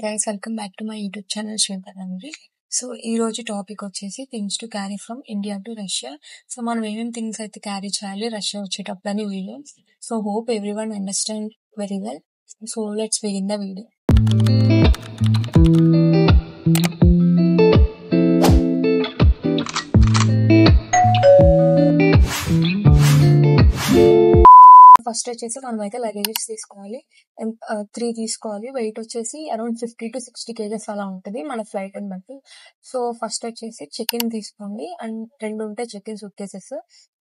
Guys welcome back to my YouTube channel Shwetanandi. So ఈ రోజు topic వచ్చేసి things to carry from India to Russia. So మనం ఏమేమి things అయితే క్యారీ చేయాలి రష్యా వచ్చేటప్పుడు అని video. So hope everyone understand very well. So let's begin the video. First వచ్చేసి మనం అయితే లగేజెస్ తీసుకోవాలి. 3 తీసుకోవాలి. వెయిట్ వచ్చేసి అరౌండ్ 50 to 60 kgs అలా ఉంటుంది మన ఫ్లైట్ అని బట్టి. సో ఫస్ట్ వచ్చేసి చెక్ ఇన్ తీసుకోండి అండ్ 2 ఉంటాయి చెక్ ఇన్ సూట్ కేసెస్.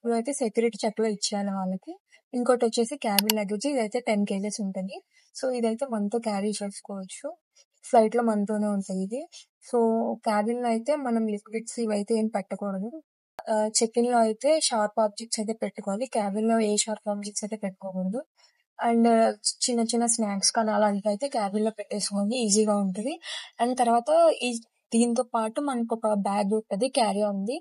ఇవైతే సెక్యూరిటీ చెక్ లో ఇచ్చేయాలి వాళ్ళకి. ఇంకోటి వచ్చేసి క్యాబిన్ లగేజ్, ఇదైతే 10 kgs ఉంటుంది. సో ఇదైతే మనతో క్యారీ చేసుకోవచ్చు, ఫ్లైట్ లో మనతోనే ఉంటుంది ఇది. సో క్యాబిన్ లో అయితే మనం లిక్విడ్స్ ఇవైతే ఏం పెట్టకూడదు. చెక్ ఇన్ లో అయితే షార్ప్ ఆబ్జెక్ట్స్ అయితే పెట్టుకోవాలి, క్యాబిన్ లో ఏ షార్ప్ ఆబ్జెక్ట్స్ అయితే పెట్టుకోకూడదు. అండ్ చిన్న చిన్న స్నాక్స్ కానీ అలాంటివి అయితే క్యాబిన్ లో పెట్టేసుకోండి, ఈజీగా ఉంటుంది. అండ్ తర్వాత ఈ దీంతో పాటు మనకు ఒక బ్యాగ్ ఉంటుంది, క్యారీ ఉంది.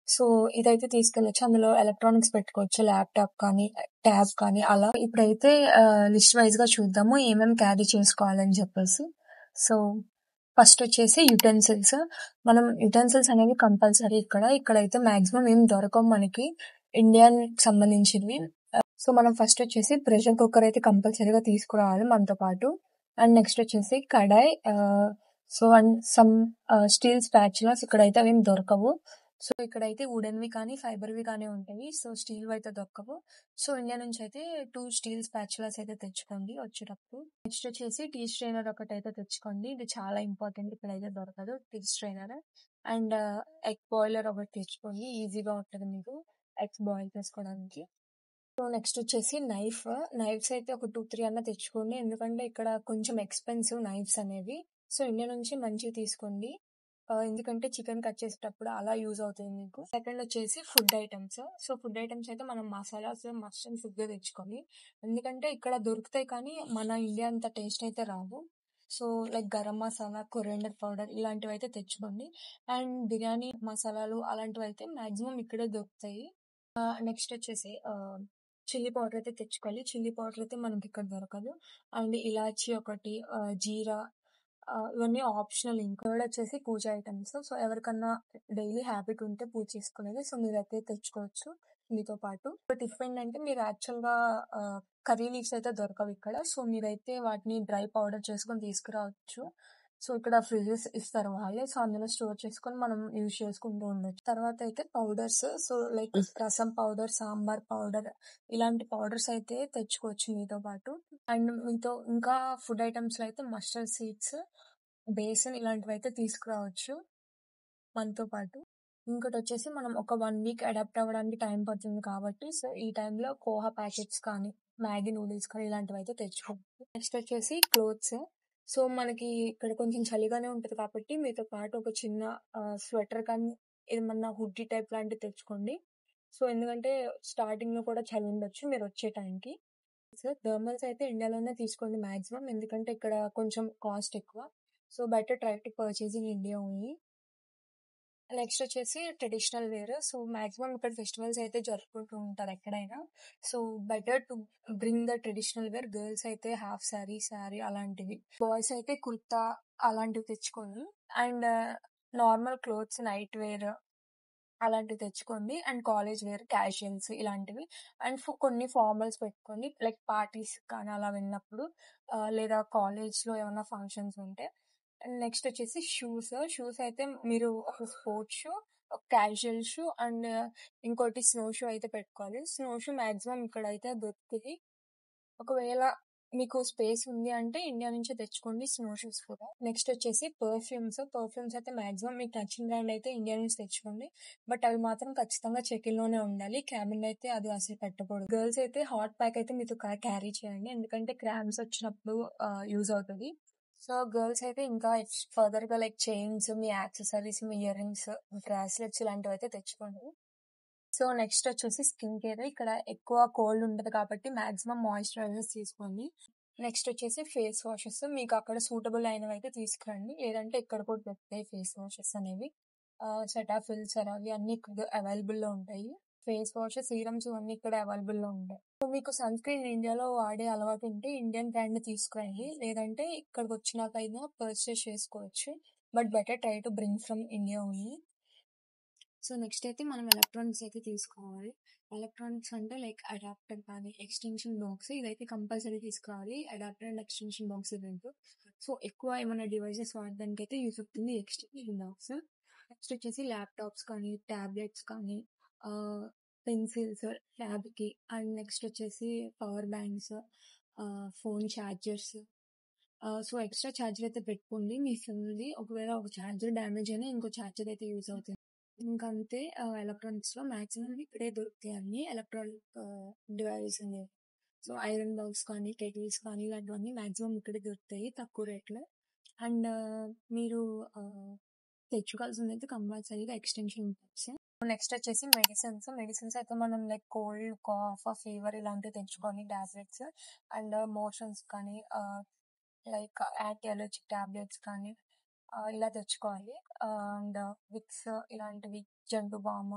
సో ఇదైతే తీసుకెళ్ళొచ్చు, అందులో ఎలక్ట్రానిక్స్ పెట్టుకోవచ్చు, ల్యాప్టాప్ కానీ ట్యాబ్ కానీ అలా. ఇప్పుడైతే లిస్ట్ వైజ్ గా చూద్దాము ఏమేమి క్యారీ చేసుకోవాలని చెప్పేసి. సో ఫస్ట్ వచ్చేసి యుటెన్సిల్స్. మనం యుటెన్సిల్స్ అనేవి కంపల్సరీ ఇక్కడైతే మాక్సిమం ఏం దొరకవు మనకి ఇండియన్ సంబంధించినవి. సో మనం ఫస్ట్ వచ్చేసి ప్రెషర్ కుక్కర్ అయితే కంపల్సరీగా తీసుకురావాలి మనతో పాటు. అండ్ నెక్స్ట్ వచ్చేసి kadai, so and some steel spatulas. ఇక్కడైతే అవేం దొరకవు. సో ఇక్కడైతే వుడెన్వి కానీ ఫైబర్వి కానీ ఉంటాయి. సో స్టీల్ అయితే దొరకవు. సో ఇండియా నుంచి అయితే 2 స్టీల్ స్పాచులాస్ అయితే తెచ్చుకోండి వచ్చేటప్పుడు. నెక్స్ట్ వచ్చేసి టీ స్ట్రైనర్ ఒకటి అయితే తెచ్చుకోండి, ఇది చాలా ఇంపార్టెంట్, ఇక్కడైతే దొరకదు tea strainer. And egg boiler ఒకటి తెచ్చుకోండి, ఈజీగా ఉంటుంది మీకు ఎగ్స్ బాయిల్ చేసుకోవడానికి. సో నెక్స్ట్ వచ్చేసి నైఫ్స్ అయితే ఒక 2-3 అన్న తెచ్చుకోండి, ఎందుకంటే ఇక్కడ కొంచెం ఎక్స్పెన్సివ్ నైఫ్స్ అనేవి. సో ఇండియా నుంచి మంచివి తీసుకోండి, ఎందుకంటే చికెన్ కట్ చేసేటప్పుడు అలా యూజ్ అవుతుంది మీకు. సెకండ్ వచ్చేసి food items. So food items అయితే మనం మసాలాస్ మస్ట్ అండ్ ఫుడ్ గా తెచ్చుకోండి, ఎందుకంటే ఇక్కడ దొరుకుతాయి కానీ మన ఇండియా అంత టేస్ట్ అయితే రావు. So like garam masala, coriander powder ఇలాంటివి అయితే తెచ్చుకోండి. అండ్ బిర్యానీ మసాలాలు అలాంటివి అయితే మాక్సిమం ఇక్కడే దొరుకుతాయి. నెక్స్ట్ వచ్చేసి చిల్లీ పౌడర్ అయితే తెచ్చుకోవాలి, చిల్లీ పౌడర్ అయితే మనకి ఇక్కడ దొరకదు. అండ్ ఇలాచి ఒకటి, జీరా, ఇవన్నీ ఆప్షనల్. ఇంకోటి వచ్చేసి పూజ ఐటమ్స్. సో ఎవరికన్నా డైలీ హ్యాబిట్ ఉంటే పూజ చేసుకునేది, సో మీరైతే తెచ్చుకోవచ్చు మీతో పాటు. బట్ ఇఫ్ ఏంటంటే మీరు యాక్చువల్ గా కర్రీ లీవ్స్ అయితే దొరకవు ఇక్కడ, సో మీరైతే వాటిని డ్రై పౌడర్ చేసుకొని తీసుకురావచ్చు. సో ఇక్కడ ఫ్రిడ్జెస్ ఇస్తారు వాళ్ళే, సో అందులో స్టోర్ చేసుకొని మనం యూజ్ చేసుకుంటూ ఉండొచ్చు. తర్వాత అయితే పౌడర్స్, సో లైక్ రసం పౌడర్, సాంబార్ పౌడర్, ఇలాంటి పౌడర్స్ అయితే తెచ్చుకోవచ్చు మీతో పాటు. అండ్ మీతో ఇంకా ఫుడ్ ఐటమ్స్ లో అయితే మస్టర్డ్ సీడ్స్, బేసన్ ఇలాంటివి అయితే తీసుకురావచ్చు మనతో పాటు. ఇంకోటి వచ్చేసి మనం ఒక 1 వీక్ అడాప్ట్ అవ్వడానికి టైం పడుతుంది కాబట్టి, సో ఈ టైంలో పోహా ప్యాకెట్స్ కానీ మ్యాగీ నూడిల్స్ కానీ ఇలాంటివి అయితే తెచ్చుకోవచ్చు. నెక్స్ట్ వచ్చేసి క్లోత్స్. సో మనకి ఇక్కడ కొంచెం చలిగానే ఉంటుంది కాబట్టి మీతో పాటు ఒక చిన్న స్వెటర్ కానీ ఏమన్నా హుడ్డీ టైప్ లాంటివి తెచ్చుకోండి. సో ఎందుకంటే స్టార్టింగ్ లో కూడా చలి ఉండొచ్చు మీరు వచ్చే టైంకి. థర్మల్స్ అయితే ఇండియాలోనే తీసుకోండి మాక్సిమం, ఎందుకంటే ఇక్కడ కొంచెం కాస్ట్ ఎక్కువ. So better try to purchase in India only. Next వచ్చేసి ట్రెడిషనల్ వేర్. సో మాక్సిమం ఇక్కడ ఫెస్టివల్స్ అయితే జరుపుకుంటూ ఉంటారు ఎక్కడైనా. So better to bring the traditional wear. Girls అయితే హాఫ్ సారీ అలాంటివి, బాయ్స్ అయితే కుర్తా అలాంటివి తెచ్చుకోండి. And normal clothes, night wear అలాంటివి తెచ్చుకోండి. అండ్ కాలేజ్ వేర్, క్యాజువల్స్ ఇలాంటివి. అండ్ కొన్ని ఫార్మల్స్ పెట్టుకోండి, లైక్ పార్టీస్ కానీ అలా వెళ్ళినప్పుడు, లేదా కాలేజ్ లో ఏమైనా ఫంక్షన్స్ ఉంటే. అండ్ నెక్స్ట్ వచ్చేసి షూస్ అయితే మీరు ఒక స్పోర్ట్స్ షూ, ఒక క్యాజువల్ షూ అండ్ ఇంకోటి స్నో షూ అయితే పెట్టుకోవాలి. స్నో షూ మాక్సిమం ఇక్కడ అయితే దొరుకుతుంది. ఒకవేళ మీకు స్పేస్ ఉంది అంటే ఇండియా నుంచి తెచ్చుకోండి స్నో షూస్ కూడా. నెక్స్ట్ వచ్చేసి పర్ఫ్యూమ్స్ అయితే మాక్సిమం మీకు నచ్చిన బ్రాండ్ అయితే ఇండియా నుంచి తెచ్చుకోండి, బట్ అవి మాత్రం ఖచ్చితంగా చెక్ ఇన్ లోనే ఉండాలి, క్యాబిన్ అయితే అది అసలు పెట్టకూడదు. గర్ల్స్ అయితే హాట్ ప్యాక్ అయితే మీతో క్యారీ చేయండి, ఎందుకంటే క్రామ్స్ వచ్చినప్పుడు యూజ్ అవుతుంది. సో గర్ల్స్ అయితే ఇంకా ఫర్దర్ గా లైక్ చైన్స్, మీ యాక్సెసరీస్, మీ ఇయర్ రింగ్స్, బ్రాస్లెట్స్ ఇలాంటివి అయితే తెచ్చుకోండి. సో నెక్స్ట్ వచ్చేసి స్కిన్ కేర్. ఇక్కడ ఎక్కువ కోల్డ్ ఉంటది కాబట్టి మాక్సిమం మాయిశ్చరైజర్స్ తీసుకోండి. నెక్స్ట్ వచ్చేసి ఫేస్ వాషెస్, మీకు అక్కడ సూటబుల్ అయినవి అయితే తీసుకురండి, లేదంటే ఇక్కడ కూడా దొరుకుతాయి ఫేస్ వాషెస్ అనేవి. సెటాఫిల్, సెరావి అన్ని అవైలబుల్ లో ఉంటాయి. ఫేస్ వాష్, సీరమ్స్ ఇవన్నీ ఇక్కడ అవైలబుల్‌లో ఉంటాయి. సో, మీకు సన్ స్క్రీన్ ఇండియాలో వాడే అలవాటు ఉంటే ఇండియన్ బ్రాండ్ తీసుకురండి. లేదంటే ఇక్కడికొచ్చినాకైనా పర్చేస్ చేసుకోవచ్చు. But better try to bring from India only. So, next అయితే మనం ఎలక్ట్రానిక్స్ అయితే తీసుకోవాలి. ఎలక్ట్రానిక్స్ అంటే లైక్ అడాప్టర్ కానీ, ఎక్స్‌టెన్షన్ బాక్స్ ఇదైతే కంపల్సరీ తీసుకురావాలి. అడాప్టర్ అండ్ ఎక్స్‌టెన్షన్ బాక్స్ ఈ 2. సో, ఎక్కువ ఏమైనా డివైసెస్ వాడడానికైతే యూజ్ అవుతుంది ఎక్స్‌టెన్షన్ బాక్స్. నెక్స్ట్ వచ్చేసి ల్యాప్‌టాప్స్ కానీ, టాబ్లెట్స్ కానీ, పెన్సిల్స్ ల్యాబ్‌కి అండ్ నెక్స్ట్ వచ్చేసి power banks, phone chargers. So, extra charger అయితే పెట్టుకోండి మీ ఫోన్‌ది. ఒకవేళ ఒక ఛార్జర్ డ్యామేజ్ అయినా ఇంకో ఛార్జర్ అయితే యూజ్ అవుతుంది. ఇంకంతే ఎలక్ట్రానిక్స్‌లో మాక్సిమం ఇక్కడే దొరుకుతాయి అన్నీ ఎలక్ట్రానిక్ డివైసెస్ అనేవి. సో, ఐరన్ బాక్స్ కానీ, కెటిల్స్ కానీ ఇలాంటివన్నీ మాక్సిమం ఇక్కడే దొరుకుతాయి తక్కువ రేట్‌లో. అండ్ మీరు తెచ్చుకోవాల్సిందైతే కంపల్సరీగా ఎక్స్‌టెన్షన్ బాక్స్. నెక్స్ట్ వచ్చేసి మెడిసిన్స్. మెడిసిన్స్ అయితే మనం లైక్ కోల్డ్, కాఫ్, ఫీవర్ ఇలాంటివి తెచ్చుకోవాలి టాబ్లెట్స్. అండ్ మోషన్స్ కానీ లైక్ యాంటీ అలర్జిక్ టాబ్లెట్స్ కానీ ఇలా తెచ్చుకోవాలి. అండ్ విక్స్ ఇలాంటివి, జండు బామ్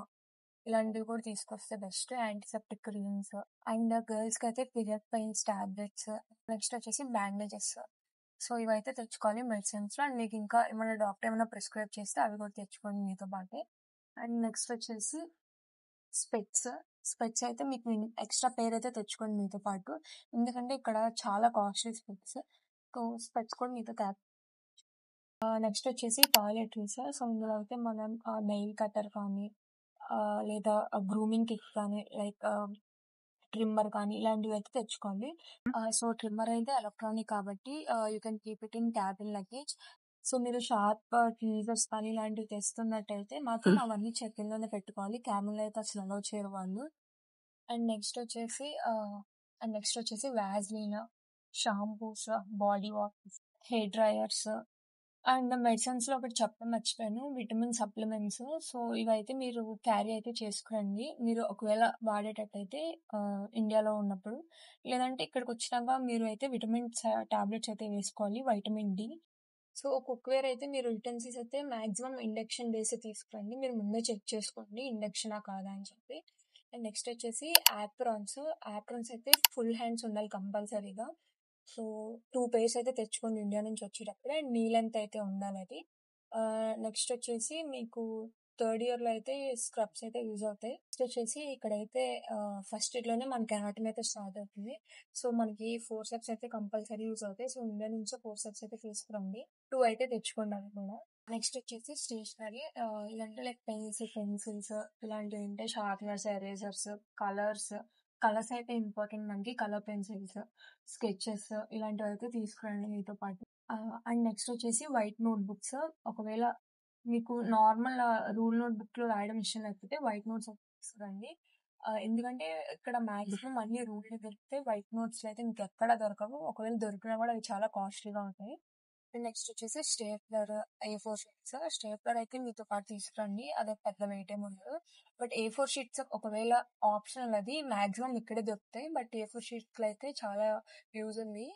ఇలాంటివి కూడా తీసుకొస్తే బెస్ట్. యాంటీసెప్టిక్ క్రీమ్స్ అండ్ గర్ల్స్‌కి అయితే పీరియడ్ పెయిన్స్ టాబ్లెట్స్. నెక్స్ట్ వచ్చేసి బ్యాండేజెస్. సో, ఇవైతే తెచ్చుకోవాలి మెడిసిన్స్‌లో. అండ్ మీకు ఇంకా ఏమైనా డాక్టర్ ఏమైనా ప్రిస్క్రైబ్ చేస్తే అవి కూడా తెచ్చుకోండి మీతో పాటే. అండ్ నెక్స్ట్ వచ్చేసి స్పెక్స్. స్పెక్స్ అయితే మీకు ఎక్స్ట్రా పెయిర్ అయితే తెచ్చుకోండి మీతో పాటు. ఎందుకంటే ఇక్కడ చాలా కాస్ట్లీ స్పెక్స్. సో, స్పెక్స్ కూడా మీతో నెక్స్ట్ వచ్చేసి టాయిలెటరీస్. సో, ఇందులో అయితే మనం నెయిల్ కటర్ కానీ లేదా గ్రూమింగ్ కిట్ కానీ లైక్ ట్రిమ్మర్ కానీ ఇలాంటివైతే తెచ్చుకోండి. సో, ట్రిమ్మర్ అయితే ఎలక్ట్రానిక్ కాబట్టి you can keep it in cabin luggage. So, మీరు షార్ప్ ట్వీజర్స్ కానీ ఇలాంటివి తెస్తున్నట్టయితే మాత్రం అవన్నీ చెక్-ఇన్‌లోనే పెట్టుకోవాలి. క్యాబిన్‌లో అయితే అసలు అలౌ చేయరు వాళ్ళు. అండ్ నెక్స్ట్ వచ్చేసి Vaseline, shampoos, body wash, hair dryers and మెడిసిన్స్‌లో ఒకటి చెప్పడం మర్చిపోయాను. Vitamin supplements. సో, ఇవైతే మీరు క్యారీ అయితే చేసుకురండి. మీరు ఒకవేళ వాడేటట్టయితే ఇండియాలో ఉన్నప్పుడు. లేదంటే ఇక్కడికొచ్చినాక మీరు అయితే విటమిన్స్ టాబ్లెట్స్ అయితే వేసుకోవాలి. Vitamin D. సో, కుక్‌వేర్ అయితే మీరు యుటెన్సిల్స్ అయితే మాక్సిమం ఇండక్షన్ బేసే తీసుకురండి. మీరు ముందే చెక్ చేసుకోండి ఇండక్షనా కాదా అని చెప్పి. అండ్ నెక్స్ట్ వచ్చేసి యాప్రాన్స్. యాప్రాన్స్ అయితే ఫుల్ హ్యాండ్స్ ఉండాలి కంపల్సరీగా. సో, 2 పెయిర్స్ అయితే తెచ్చుకోండి ఇండియా నుంచి వచ్చేటప్పుడే. అండ్ నీ లెంత్ అయితే ఉండాలది. నెక్స్ట్ వచ్చేసి మీకు థర్డ్ ఇయర్‌లో అయితే స్క్రబ్స్ అయితే యూజ్ అవుతాయి. నెక్స్ట్ వచ్చేసి ఇక్కడైతే ఫస్ట్ ఇయర్‌లోనే మనకి అనాటమీ అయితే స్టార్ట్ అవుతుంది. సో, మనకి ఫోర్సెప్స్ అయితే కంపల్సరీ యూజ్ అవుతాయి. సో, ఇండియా నుంచే ఫోర్సెప్స్ అయితే తీసుకురండి. 2 అయితే తెచ్చుకోండి అవి కూడా. నెక్స్ట్ వచ్చేసి స్టేషనరీ. ఇలాంటి లైక్ పెన్సిల్స్ ఇలాంటివి ఉంటాయి. Sharpeners, erasers, colours. కలర్స్ అయితే ఇంపార్టెంట్ మనకి. కలర్ పెన్సిల్స్, స్కెచెస్ ఇలాంటివైతే తీసుకురండి మీతో పాటు. అండ్ నెక్స్ట్ వచ్చేసి వైట్ నోట్‌బుక్స్. ఒకవేళ మీకు నార్మల్ రూల్ నోట్‌బుక్‌లో రాయడం ఇష్టం లేకపోతే వైట్ నోట్స్ తీసుకురండి. ఎందుకంటే ఇక్కడ మాక్సిమం అన్ని రూల్‌వే దొరుకుతాయి. వైట్ నోట్స్‌లో అయితే మీకెక్కడ దొరకవు. ఒకవేళ దొరికినా కూడా అవి చాలా కాస్ట్‌లీగా ఉంటాయి. నెక్స్ట్ వచ్చేసి స్టేప్లర్, A4 షీట్స్. స్టేప్లర్ అయితే మీతో పాటు తీసుకురండి. అదే పెద్ద వెయిట్ ఏమి ఉండదు. బట్ A4 షీట్స్ ఒకవేళ ఆప్షనల్ అది. మాక్సిమం ఇక్కడే దొరుకుతాయి. బట్ A4 షీట్స్‌లో అయితే చాలా యూజ్ ఉంది.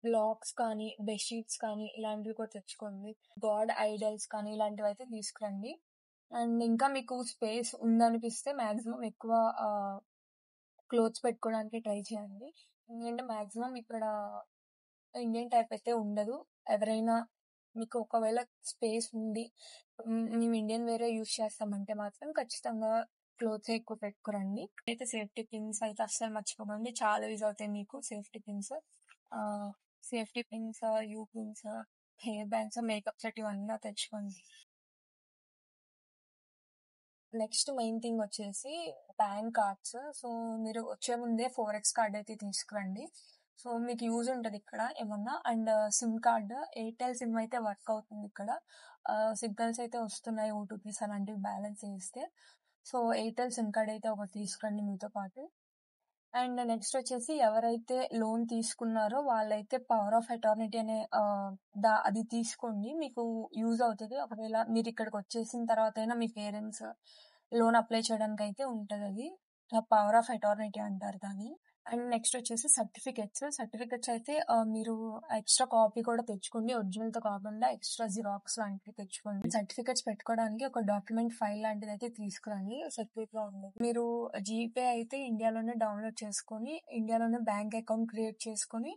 బ్లాక్స్ కానీ, బెడ్‌షీట్స్ కానీ ఇలాంటివి కూడా తెచ్చుకోండి. గాడ్ ఐడల్స్ కానీ ఇలాంటివైతే తీసుకురండి. అండ్ ఇంకా మీకు స్పేస్ ఉందనిపిస్తే మాక్సిమం ఎక్కువ క్లోత్స్ పెట్టుకోవడానికి ట్రై చేయండి. ఎందుకంటే మాక్సిమం ఇక్కడ ఇండియన్ టైప్ అయితే ఉండదు. ఎవరైనా మీకు ఒకవేళ స్పేస్ ఉండి మేము ఇండియన్ వేరే యూజ్ చేస్తామంటే మాత్రం ఖచ్చితంగా క్లోత్సే ఎక్కువ పెట్టుకురండి. అయితే సేఫ్టీ పిన్స్ అయితే అస్సలు మర్చిపోకండి. చాలా యూజ్ అవుతాయి మీకు safety pins. Safety pins, you pins, hair bands, makeup set ఇవన్నీ తెచ్చుకోండి. నెక్స్ట్ మెయిన్ థింగ్ వచ్చేసి పాన్ కార్డ్స్. సో, మీరు వచ్చే ముందే 4X కార్డ్ అయితే తీసుకురండి. సో, మీకు యూజ్ ఉంటది ఇక్కడ ఏమన్నా. And SIM card, Airtel SIM అయితే వర్క్ అవుతుంది ఇక్కడ. సిగ్నల్స్ అయితే వస్తున్నాయి ఓటీపీస్ అలాంటివి బ్యాలెన్స్ చేస్తే. సో, ఎయిర్టెల్ సిమ్ కార్డ్ అయితే ఒకటి తీసుకురండి మీతో పాటు. అండ్ నెక్స్ట్ వచ్చేసి ఎవరైతే లోన్ తీసుకున్నారో వాళ్ళైతే పవర్ ఆఫ్ అటార్నిటీ అనే అది తీసుకోండి. మీకు యూజ్ అవుతది. ఒకవేళ మీరు ఇక్కడికి వచ్చేసిన తర్వాత అయినా మీ పేరెంట్స్ లోన్ అప్లై చేయడానికైతే ఉంటదది. పవర్ ఆఫ్ అటార్నిటీ అంటారు దాన్ని. అండ్ నెక్స్ట్ వచ్చేసి సర్టిఫికెట్స్ అయితే మీరు ఎక్స్ట్రా కాపీ కూడా తెచ్చుకోండి. ఒరిజినల్‌తో కాకుండా ఎక్స్ట్రా జిరాక్స్ లాంటివి తెచ్చుకోండి. సర్టిఫికెట్స్ పెట్టుకోవడానికి ఒక డాక్యుమెంట్ ఫైల్ లాంటిదైతే తీసుకురండి సెక్యూర్‌గా ఉండేది. మీరు జీపే అయితే ఇండియాలోనే డౌన్‌లోడ్ చేసుకొని, ఇండియాలోనే బ్యాంక్ అకౌంట్ క్రియేట్ చేసుకొని,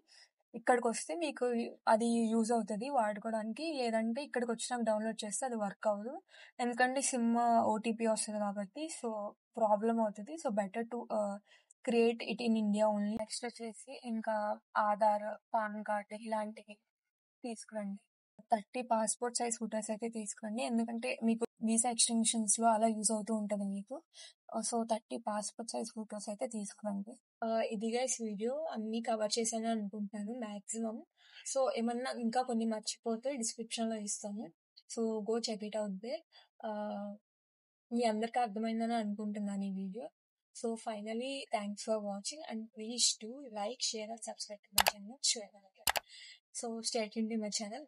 ఇక్కడికొస్తే మీకు అది యూజ్ అవుతది వాడుకోవడానికి. లేదంటే ఇక్కడికొచ్చినాక డౌన్‌లోడ్ చేస్తే అది వర్క్ అవ్వదు. ఎందుకంటే సిమ్ ఓటీపీ వస్తది కాబట్టి. సో, ప్రాబ్లమ్ అవుతది. So, better to create it in India only. Next వచ్చేసి ఇంకా ఆధార్, పాన్ కార్డ్ ఇలాంటివి తీసుకురండి. 30 పాస్‌పోర్ట్ సైజ్ ఫోటోస్ అయితే తీసుకురండి. ఎందుకంటే మీకు వీసా ఎక్స్‌టెన్షన్స్‌లో అలా యూజ్ అవుతూ ఉంటది మీకు. సో, 30 పాస్‌పోర్ట్ సైజ్ ఫోటోస్ అయితే తీసుకురండి. ఇది గైస్ వీడియో అన్నీ కవర్ చేశాను అనుకుంటున్నాను మాక్సిమం. సో, ఏమన్నా ఇంకా కొన్ని మర్చిపోతే డిస్క్రిప్షన్‌లో ఇస్తాను. So, go check it out there. Ah, మీ అందరికి అర్థమైందని అనుకుంటున్నాను ఈ video. So, finally thanks for watching and please do like, share and subscribe to my channel. So, stay tuned to my channel.